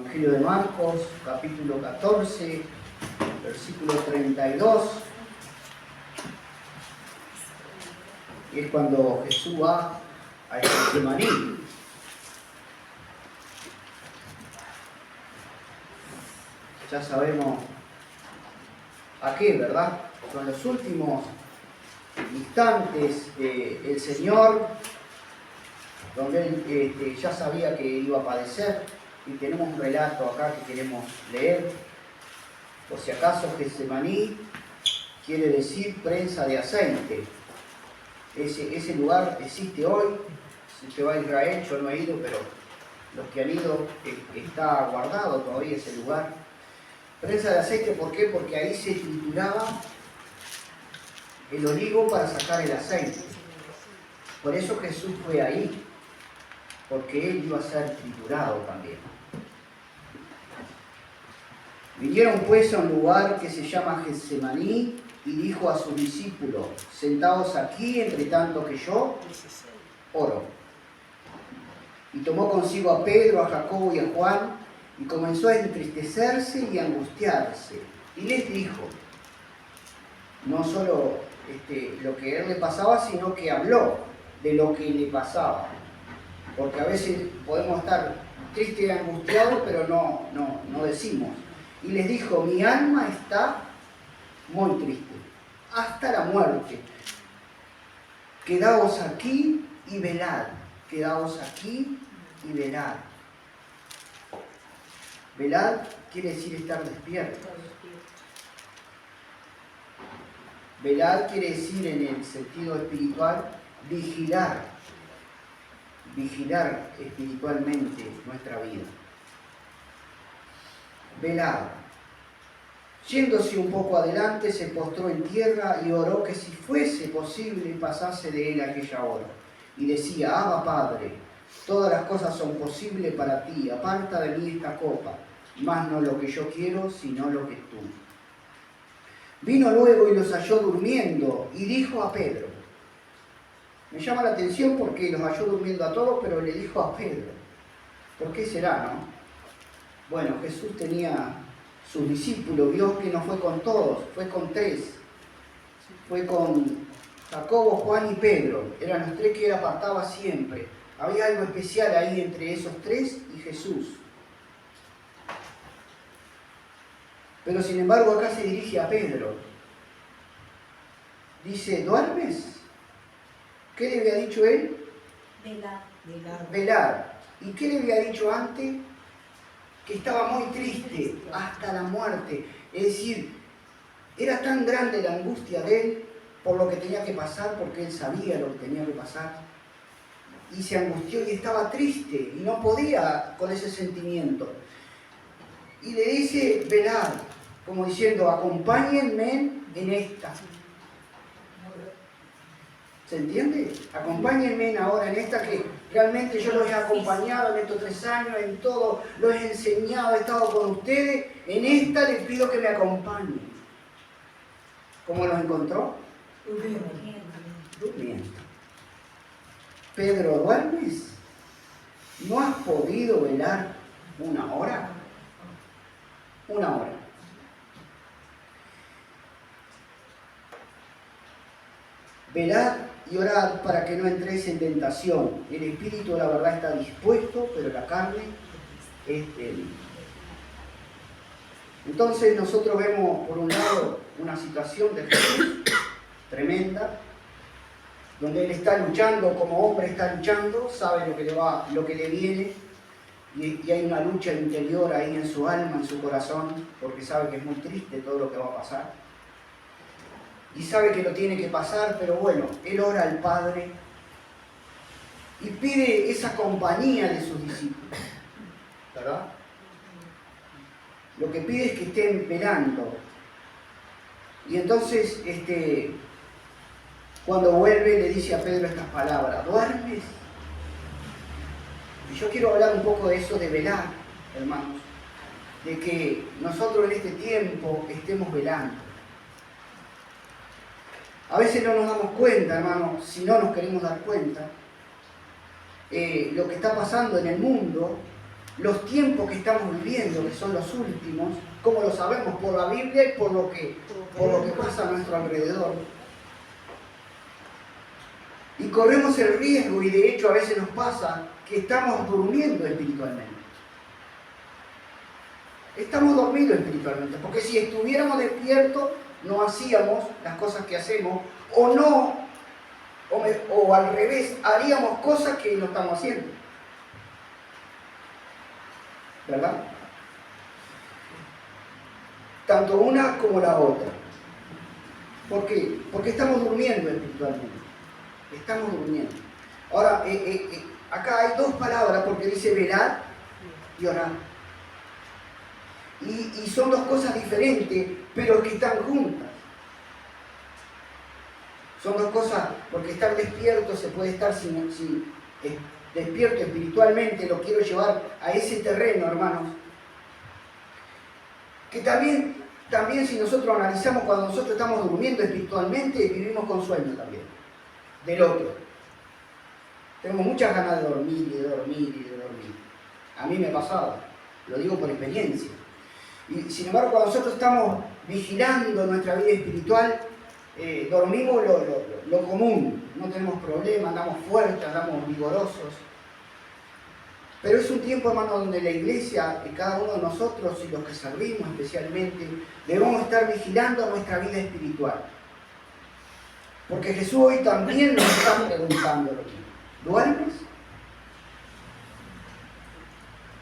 Evangelio de Marcos, capítulo 14, versículo 32. Y es cuando Jesús va a Getsemaní. Ya sabemos a qué, ¿verdad? Son los últimos instantes del Señor, donde Él ya sabía que iba a padecer, y tenemos un relato acá que queremos leer. Por si acaso, Getsemaní quiere decir prensa de aceite. Ese lugar existe hoy. Si usted va a Israel, yo no he ido, pero los que han ido, está guardado todavía ese lugar. Prensa de aceite, ¿por qué? Porque ahí se trituraba el olivo para sacar el aceite. Por eso Jesús fue ahí, porque Él iba a ser triturado también. Vinieron pues a un lugar que se llama Getsemaní y dijo a sus discípulos: sentaos aquí, entre tanto que yo oro. Y tomó consigo a Pedro, a Jacobo y a Juan, y comenzó a entristecerse y a angustiarse. Y les dijo, no solo lo que a él le pasaba, sino que habló de lo que le pasaba. Porque a veces podemos estar tristes y angustiados, pero no decimos. Y les dijo, mi alma está muy triste, hasta la muerte. Quedaos aquí y velad. Quedaos aquí y velad. Velad quiere decir estar despiertos. Velad quiere decir en el sentido espiritual vigilar. Vigilar espiritualmente nuestra vida. Velad. Yéndose un poco adelante, se postró en tierra y oró que si fuese posible pasase de él aquella hora. Y decía, Abba Padre, todas las cosas son posibles para ti, aparta de mí esta copa, mas no lo que yo quiero, sino lo que tú. Vino luego y los halló durmiendo y dijo a Pedro. Me llama la atención porque los halló durmiendo a todos, pero le dijo a Pedro. ¿Por qué será, no? Bueno, Jesús tenía sus discípulos, vio que no fue con todos, fue con tres. Fue con Jacobo, Juan y Pedro. Eran los tres que él apartaba siempre. Había algo especial ahí entre esos tres y Jesús. Pero sin embargo acá se dirige a Pedro. Dice, ¿duermes? ¿Qué le había dicho él? Velar. ¿Y qué le había dicho antes? Que estaba muy triste, hasta la muerte. Es decir, era tan grande la angustia de él por lo que tenía que pasar, porque él sabía lo que tenía que pasar. Y se angustió y estaba triste y no podía con ese sentimiento. Y le dice, velad, como diciendo, acompáñenme en esta. ¿Se entiende? Acompáñenme ahora en esta que realmente yo los he acompañado en estos 3 años, en todo, los he enseñado, he estado con ustedes. En esta les pido que me acompañen. ¿Cómo los encontró? Durmiendo. Pedro, ¿duermes? ¿No has podido velar 1 hora? 1 hora. Velad y orad para que no entréis en tentación. El espíritu, la verdad, está dispuesto, pero la carne es débil. Entonces nosotros vemos, por un lado, una situación de Jesús tremenda, donde él está luchando, como hombre está luchando, sabe lo que le viene, y hay una lucha interior ahí en su alma, en su corazón, porque sabe que es muy triste todo lo que va a pasar. Y sabe que lo tiene que pasar, pero bueno, él ora al Padre y pide esa compañía de sus discípulos, ¿verdad? Lo que pide es que estén velando. Y entonces, cuando vuelve, le dice a Pedro estas palabras, ¿duermes? Y yo quiero hablar un poco de eso de velar, hermanos, de que nosotros en este tiempo estemos velando. A veces no nos damos cuenta, hermanos, si no nos queremos dar cuenta, lo que está pasando en el mundo los tiempos que estamos viviendo, que son los últimos, ¿cómo lo sabemos? Por la Biblia y por lo que pasa a nuestro alrededor. Y corremos el riesgo, y de hecho a veces nos pasa, que estamos durmiendo espiritualmente. Estamos dormidos espiritualmente, porque si estuviéramos despiertos, no hacíamos las cosas que hacemos, o al revés, haríamos cosas que no estamos haciendo. ¿Verdad? Tanto una como la otra. ¿Por qué? Porque estamos durmiendo espiritualmente. Estamos durmiendo. Ahora, acá hay dos palabras, porque dice velar y orar. Y son dos cosas diferentes, pero que están juntas. Son dos cosas, porque estar despierto se puede estar despierto espiritualmente, lo quiero llevar a ese terreno, hermanos. Que también si nosotros analizamos, cuando nosotros estamos durmiendo espiritualmente, vivimos con sueño también, del otro. Tenemos muchas ganas de dormir y de dormir y de dormir. A mí me ha pasado, lo digo por experiencia. Y sin embargo, cuando nosotros estamos vigilando nuestra vida espiritual, dormimos lo común, no tenemos problemas, andamos fuertes, andamos vigorosos. Pero es un tiempo, hermano, donde la iglesia, cada uno de nosotros y los que servimos especialmente, debemos estar vigilando nuestra vida espiritual. Porque Jesús hoy también nos está preguntando lo mismo. ¿Duermes?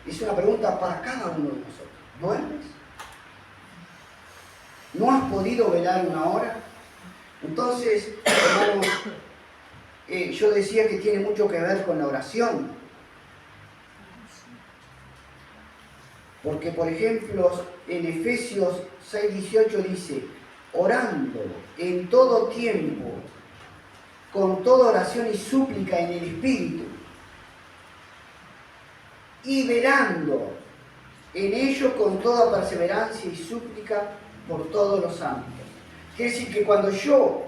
Es una pregunta para cada uno de nosotros. ¿Duermes? ¿No has podido velar una hora? Entonces, hermanos, yo decía que tiene mucho que ver con la oración. Porque, por ejemplo, en Efesios 6:18 dice, orando en todo tiempo, con toda oración y súplica en el Espíritu, y velando en ello con toda perseverancia y súplica por todos los santos. Quiere decir que cuando yo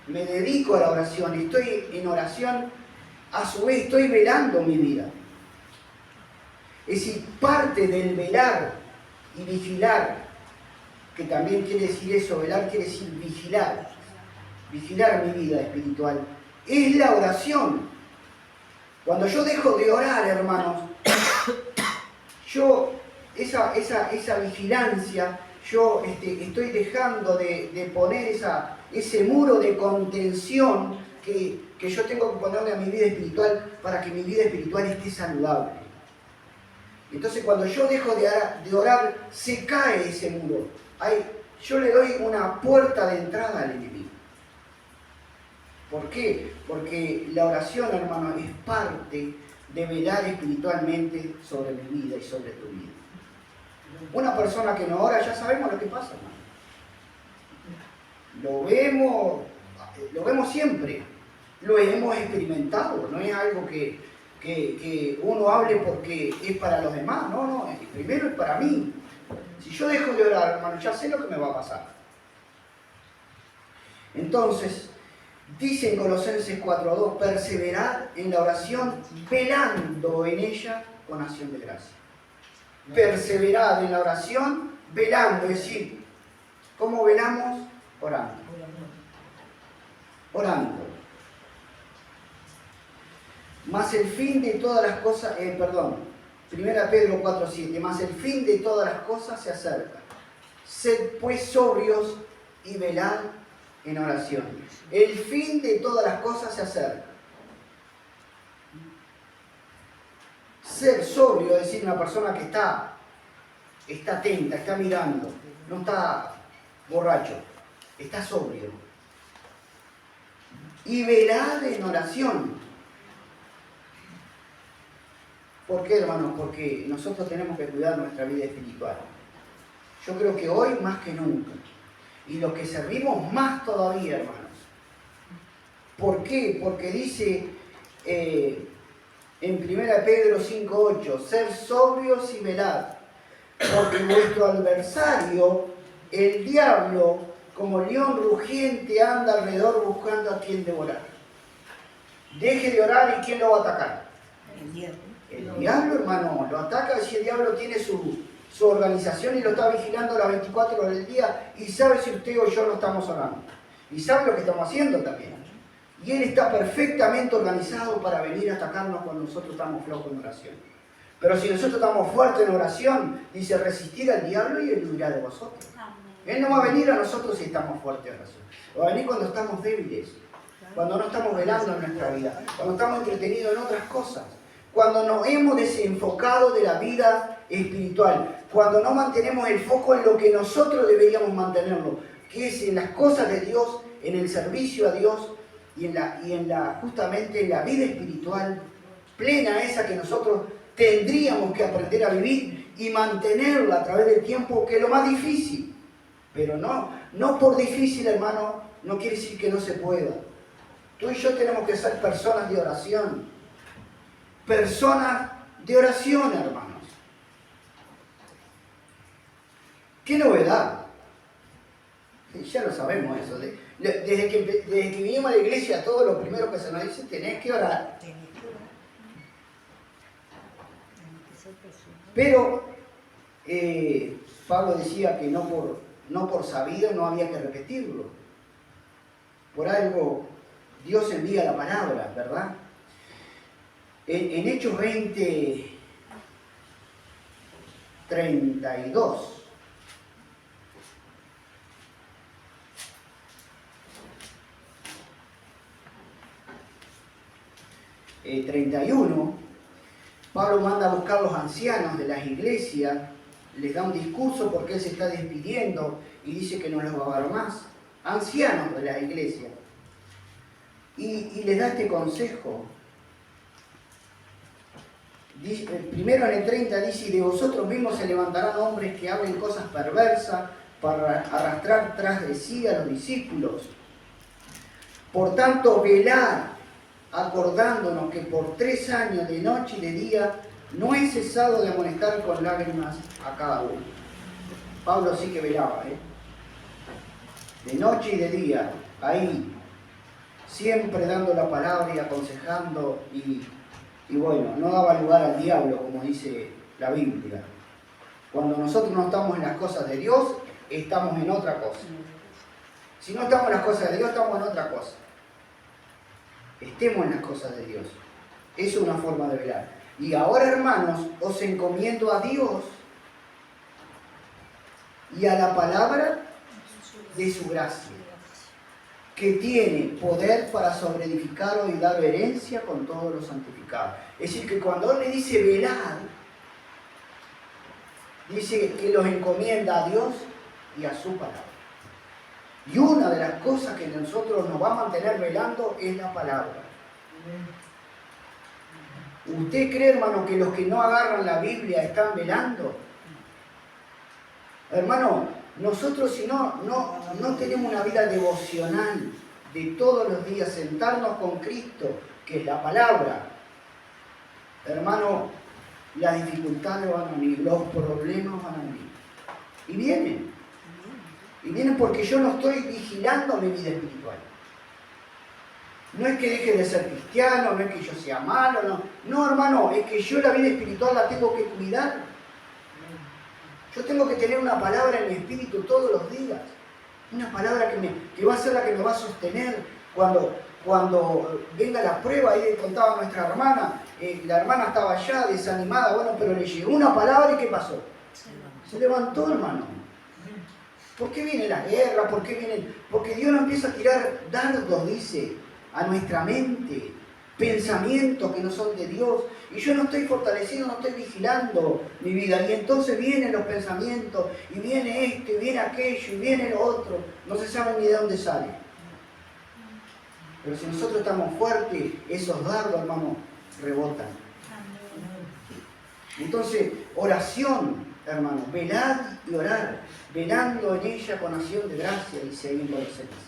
me dedico a la oración, estoy en oración, a su vez estoy velando mi vida. Es decir, parte del velar y vigilar, que también quiere decir eso, velar quiere decir vigilar mi vida espiritual, es la oración. Cuando yo dejo de orar, hermanos, esa vigilancia, yo estoy dejando de poner ese muro de contención que yo tengo que ponerle a mi vida espiritual para que mi vida espiritual esté saludable. Entonces cuando yo dejo de orar, se cae ese muro. Yo le doy una puerta de entrada al enemigo. ¿Por qué? Porque la oración, hermano, es parte de velar espiritualmente sobre mi vida y sobre tu vida. Una persona que no ora, ya sabemos lo que pasa, hermano. Lo vemos siempre. Lo hemos experimentado. No es algo que uno hable porque es para los demás. No, primero es para mí. Si yo dejo de orar, hermano, ya sé lo que me va a pasar. Entonces, dice en Colosenses 4:2, perseverad en la oración, velando en ella con acción de gracia. Perseverad en la oración, velando, es decir, ¿cómo velamos? Orando. Orando. Mas el fin de todas las cosas, 1 Pedro 4:7, mas el fin de todas las cosas se acerca. Sed pues sobrios y velad en oración. El fin de todas las cosas se acerca. Ser sobrio es decir, una persona que está atenta, está mirando, no está borracho, está sobrio. Y velad en oración. ¿Por qué, hermanos? Porque nosotros tenemos que cuidar nuestra vida espiritual. Yo creo que hoy más que nunca. Y los que servimos más todavía, hermanos. ¿Por qué? Porque dice en 1 Pedro 5:8, ser sobrios y velad, porque vuestro adversario, el diablo, como león rugiente, anda alrededor buscando a quien devorar. Deje de orar y ¿quién lo va a atacar? El diablo. El diablo, hermano, lo ataca si el diablo tiene su organización y lo está vigilando las 24 horas del día y sabe si usted o yo no estamos orando. Y sabe lo que estamos haciendo también. Y él está perfectamente organizado para venir a atacarnos cuando nosotros estamos flojos en oración. Pero si nosotros estamos fuertes en oración, dice, resistir al diablo y él huirá de vosotros. Él no va a venir a nosotros si estamos fuertes en oración. Va a venir cuando estamos débiles, cuando no estamos velando en nuestra vida, cuando estamos entretenidos en otras cosas, cuando nos hemos desenfocado de la vida espiritual, cuando no mantenemos el foco en lo que nosotros deberíamos mantenerlo, que es en las cosas de Dios, en el servicio a Dios y justamente en la vida espiritual plena esa que nosotros tendríamos que aprender a vivir y mantenerla a través del tiempo, que es lo más difícil. Pero no por difícil, hermano, no quiere decir que no se pueda. Tú y yo tenemos que ser personas de oración. Personas de oración, hermanos. ¿Qué novedad? Ya lo sabemos eso. Desde que vinimos a la iglesia, todo lo primero que se nos dice, tenés que orar. Pero Pablo decía que no por sabido no había que repetirlo. Por algo Dios envía la palabra, ¿verdad? En Hechos 20, 32. Eh, 31, Pablo manda a buscar a los ancianos de las iglesias, les da un discurso porque él se está despidiendo y dice que no los va a ver más. Ancianos de las iglesias. Y les da este consejo. Primero en el 30 dice, y de vosotros mismos se levantarán hombres que hablen cosas perversas para arrastrar tras de sí a los discípulos. Por tanto, velad, acordándonos que por 3 años de noche y de día no he cesado de amonestar con lágrimas a cada uno. Pablo sí que velaba, de noche y de día, ahí, siempre dando la palabra y aconsejando y bueno, no daba lugar al diablo, como dice la Biblia. Cuando nosotros no estamos en las cosas de Dios, estamos en otra cosa. Si no estamos en las cosas de Dios, estamos en otra cosa. Estemos en las cosas de Dios. Eso es una forma de velar. Y ahora, hermanos, os encomiendo a Dios y a la palabra de su gracia, que tiene poder para sobreedificaros y dar herencia con todos los santificados. Es decir, que cuando Él le dice velar, dice que los encomienda a Dios y a su palabra. Y una de las cosas que nosotros nos va a mantener velando es la palabra. ¿Usted cree, hermano, que los que no agarran la Biblia están velando? Hermano, nosotros si no tenemos una vida devocional de todos los días, sentarnos con Cristo, que es la palabra, hermano, las dificultades van a venir, los problemas van a venir. Y vienen. Y vienen porque yo no estoy vigilando mi vida espiritual. No es que deje de ser cristiano, no es que yo sea malo, no. No, hermano, es que yo la vida espiritual la tengo que cuidar. Yo tengo que tener una palabra en mi espíritu todos los días. Una palabra que va a ser la que me va a sostener cuando venga la prueba. Ahí le contaba a nuestra hermana, la hermana estaba allá desanimada, bueno, pero le llegó una palabra y ¿qué pasó? Se levantó, hermano. ¿Por qué viene la guerra? ¿Por qué viene? Porque Dios nos empieza a tirar dardos, dice, a nuestra mente, pensamientos que no son de Dios. Y yo no estoy fortaleciendo, no estoy vigilando mi vida. Y entonces vienen los pensamientos, y viene esto, y viene aquello, y viene lo otro. No se sabe ni de dónde sale. Pero si nosotros estamos fuertes, esos dardos, hermano, rebotan. Entonces, oración, hermano, velad y orar, velando en ella con acción de gracia, dice ahí en Colosenses.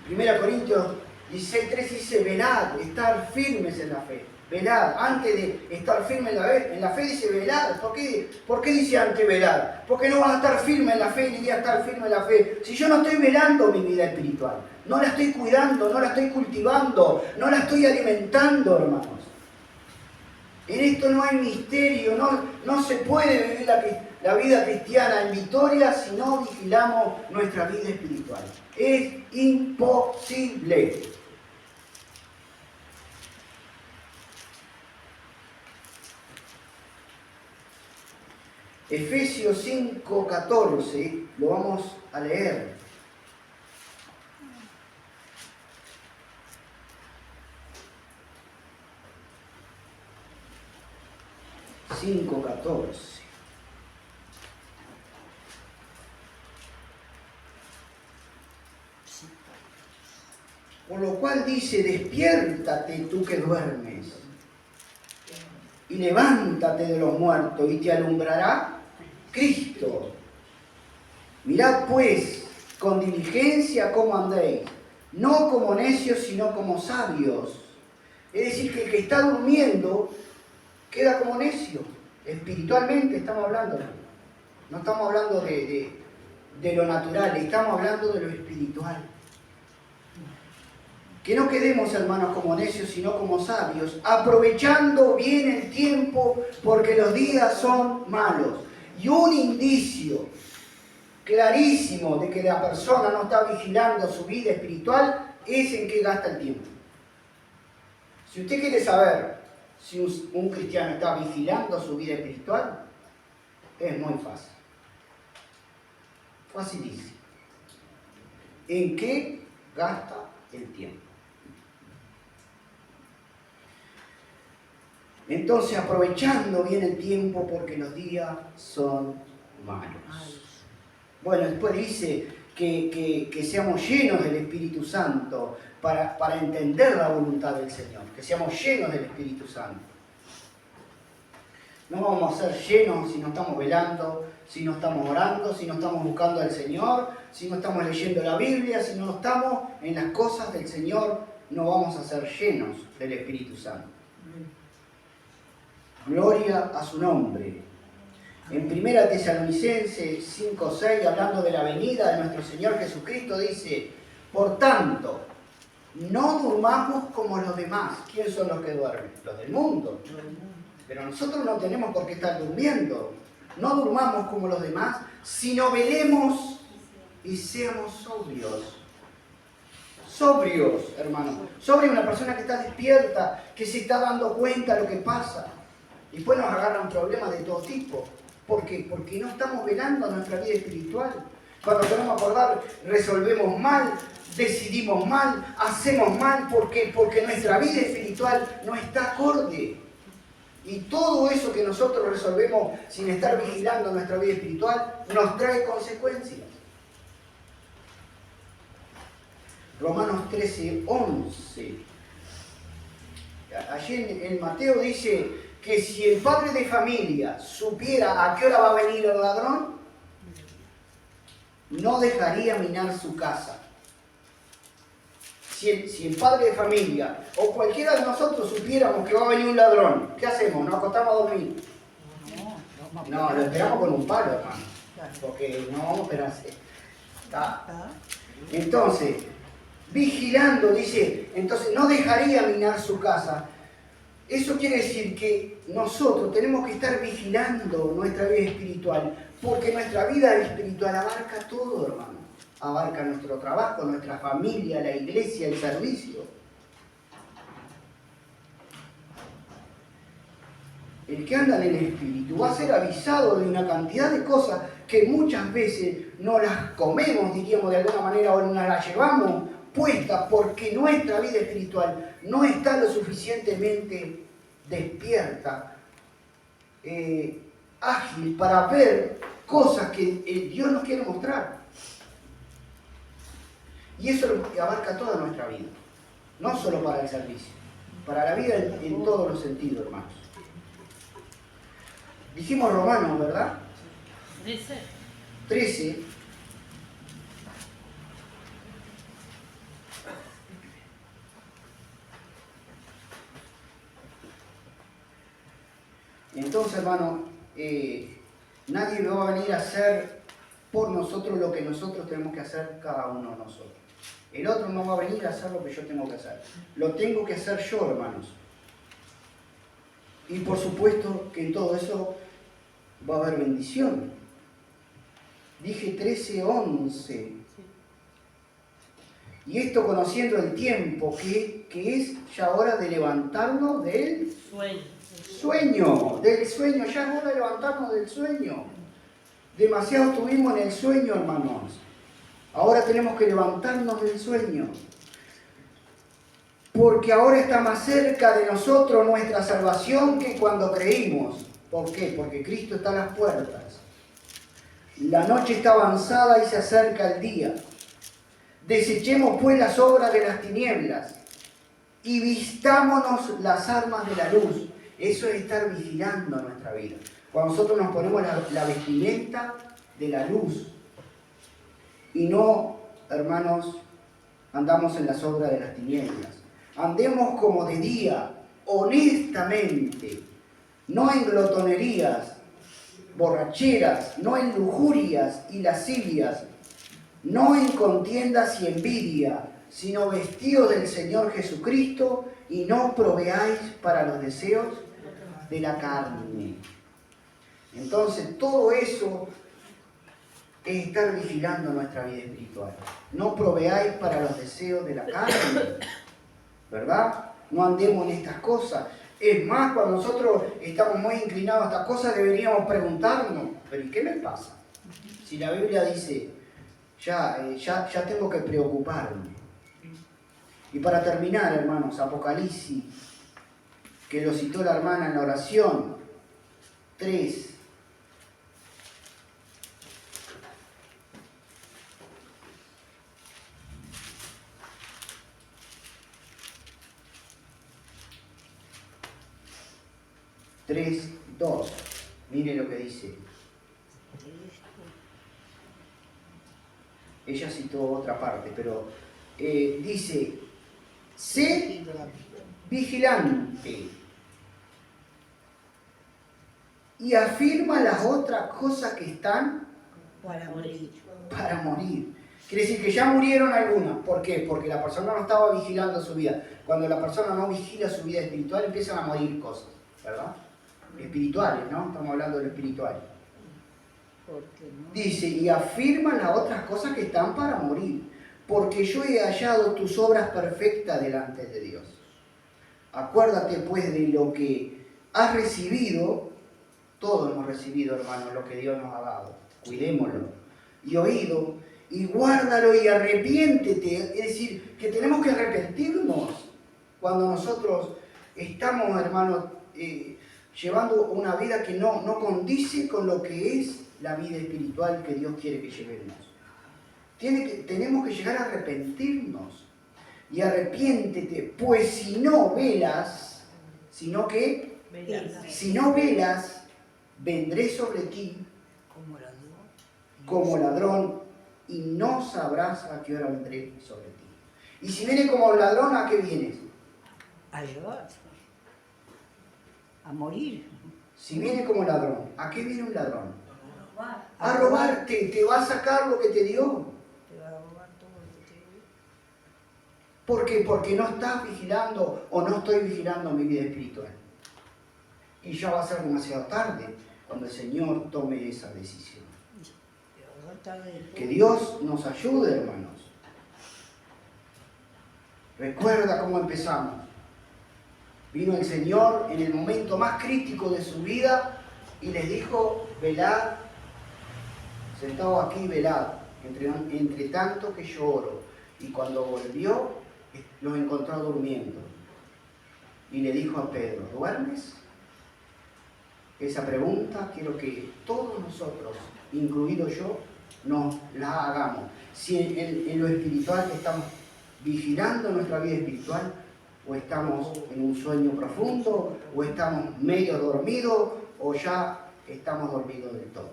1 Corintios 16:3 dice, velad, estar firmes en la fe. Velad, antes de estar firme en la fe dice velad. ¿Por qué dice antes velad? Porque no vas a estar firme en la fe ni a estar firme en la fe. Si yo no estoy velando mi vida espiritual, no la estoy cuidando, no la estoy cultivando, no la estoy alimentando, hermanos. En esto no hay misterio, no se puede vivir la vida cristiana en victoria si no vigilamos nuestra vida espiritual. Es imposible. Efesios 5:14, lo vamos a leer. Por lo cual dice, despiértate tú que duermes, y levántate de los muertos, y te alumbrará Cristo. Mirad pues con diligencia cómo andéis, no como necios, sino como sabios. Es decir, que el que está durmiendo queda como necio. Espiritualmente estamos hablando. No estamos hablando de lo natural, estamos hablando de lo espiritual. Que no quedemos, hermanos, como necios, sino como sabios, aprovechando bien el tiempo, porque los días son malos. Y un indicio clarísimo de que la persona no está vigilando su vida espiritual es en qué gasta el tiempo. Si usted quiere saber si un cristiano está vigilando su vida espiritual, es muy fácil. Facilísimo. ¿En qué gasta el tiempo? Entonces, aprovechando bien el tiempo porque los días son malos. Bueno, después dice que seamos llenos del Espíritu Santo para entender la voluntad del Señor, que seamos llenos del Espíritu Santo. No vamos a ser llenos si no estamos velando, si no estamos orando, si no estamos buscando al Señor, si no estamos leyendo la Biblia, si no estamos en las cosas del Señor, no vamos a ser llenos del Espíritu Santo. Gloria a su nombre. En 1 Tesalonicenses 5:6, hablando de la venida de nuestro Señor Jesucristo, dice, por tanto, no durmamos como los demás. ¿Quién son los que duermen? Los del mundo. Pero nosotros no tenemos por qué estar durmiendo. No durmamos como los demás, sino velemos y seamos sobrios. Sobrios, hermanos. Sobrio es una persona que está despierta, que se está dando cuenta de lo que pasa. Y después nos agarran problemas de todo tipo. ¿Por qué? Porque no estamos velando nuestra vida espiritual. Cuando queremos acordar, resolvemos mal, decidimos mal, hacemos mal. ¿Por qué? Porque nuestra vida espiritual no está acorde. Y todo eso que nosotros resolvemos sin estar vigilando nuestra vida espiritual nos trae consecuencias. Romanos 13:11. Allí en Mateo dice que si el padre de familia supiera a qué hora va a venir el ladrón, no dejaría minar su casa. Si el padre de familia o cualquiera de nosotros supiéramos que va a venir un ladrón, ¿qué hacemos? ¿Nos acostamos a dormir? No, lo esperamos con un palo, hermano. Porque no vamos a esperarse. Entonces, vigilando, dice, entonces no dejaría minar su casa. Eso quiere decir que nosotros tenemos que estar vigilando nuestra vida espiritual, porque nuestra vida espiritual abarca todo, hermano. Abarca nuestro trabajo, nuestra familia, la iglesia, el servicio. El que anda en el espíritu va a ser avisado de una cantidad de cosas que muchas veces no las comemos, diríamos de alguna manera, o no las llevamos puestas porque nuestra vida espiritual no está lo suficientemente despierta, ágil para ver cosas que Dios nos quiere mostrar. Y eso abarca toda nuestra vida, no solo para el servicio, para la vida en todos los sentidos, hermanos. Dijimos Romanos, ¿verdad? 13. Entonces, hermano, nadie va a venir a hacer por nosotros lo que nosotros tenemos que hacer cada uno de nosotros. El otro no va a venir a hacer lo que yo tengo que hacer. Lo tengo que hacer yo, hermanos. Y por supuesto que en todo eso va a haber bendición. Dije 13:11. Y esto conociendo el tiempo, que es ya hora de levantarnos del sueño. Del sueño, ya es hora de levantarnos del sueño. Demasiado estuvimos en el sueño, hermanos. Ahora tenemos que levantarnos del sueño. Porque ahora está más cerca de nosotros nuestra salvación que cuando creímos. ¿Por qué? Porque Cristo está a las puertas. La noche está avanzada y se acerca el día. Desechemos pues las obras de las tinieblas y vistámonos las armas de la luz. Eso es estar vigilando nuestra vida. Cuando nosotros nos ponemos la vestimenta de la luz y no, hermanos, andamos en las obras de las tinieblas. Andemos como de día, honestamente, no en glotonerías, borracheras, no en lujurias y lascivias, no en contiendas y envidia, sino vestidos del Señor Jesucristo y no proveáis para los deseos de la carne. Entonces, todo eso es estar vigilando nuestra vida espiritual. No proveáis para los deseos de la carne, ¿verdad? No andemos en estas cosas. Es más, cuando nosotros estamos muy inclinados a estas cosas, deberíamos preguntarnos, ¿pero y qué me pasa? Si la Biblia dice, ya tengo que preocuparme. Y para terminar, hermanos, Apocalipsis, que lo citó la hermana en la oración, 3. Tres, 2. Mire lo que dice. Ella citó otra parte, pero dice, sé vigilante y afirma las otras cosas que están para morir. Para morir. Quiere decir que ya murieron algunas. ¿Por qué? Porque la persona no estaba vigilando su vida. Cuando la persona no vigila su vida espiritual, empiezan a morir cosas, ¿verdad? Espirituales, ¿no? Estamos hablando de lo espiritual. Dice, y afirma las otras cosas que están para morir, porque yo he hallado tus obras perfectas delante de Dios. Acuérdate pues de lo que has recibido, todos hemos recibido, hermanos, lo que Dios nos ha dado, cuidémoslo, y oído, y guárdalo y arrepiéntete, es decir, que tenemos que arrepentirnos cuando nosotros estamos, hermanos, llevando una vida que no condice con lo que es la vida espiritual que Dios quiere que llevemos. Tenemos que llegar a arrepentirnos. Y arrepiéntete, pues si no velas, sino que, si no velas, vendré sobre ti como ladrón y no sabrás a qué hora vendré sobre ti. Y si viene como ladrón, ¿a qué vienes? A llevar. A morir. Si viene como ladrón, ¿a qué viene un ladrón? A robarte, te va a sacar lo que te dio. Te va a robar todo lo que te dio. ¿Por qué? Porque no estás vigilando o no estoy vigilando mi vida espiritual. Y ya va a ser demasiado tarde cuando el Señor tome esa decisión. Que Dios nos ayude, hermanos. Recuerda cómo empezamos. Vino el Señor en el momento más crítico de su vida y les dijo, velad, sentados aquí, velad, entre tanto que yo oro. Y cuando volvió, los encontró durmiendo. Y le dijo a Pedro, ¿duermes? Esa pregunta quiero que todos nosotros, incluido yo, nos la hagamos. Si en lo espiritual estamos vigilando nuestra vida espiritual, o estamos en un sueño profundo, o estamos medio dormidos, o ya estamos dormidos del todo.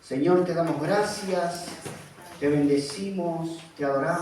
Señor, te damos gracias, te bendecimos, te adoramos.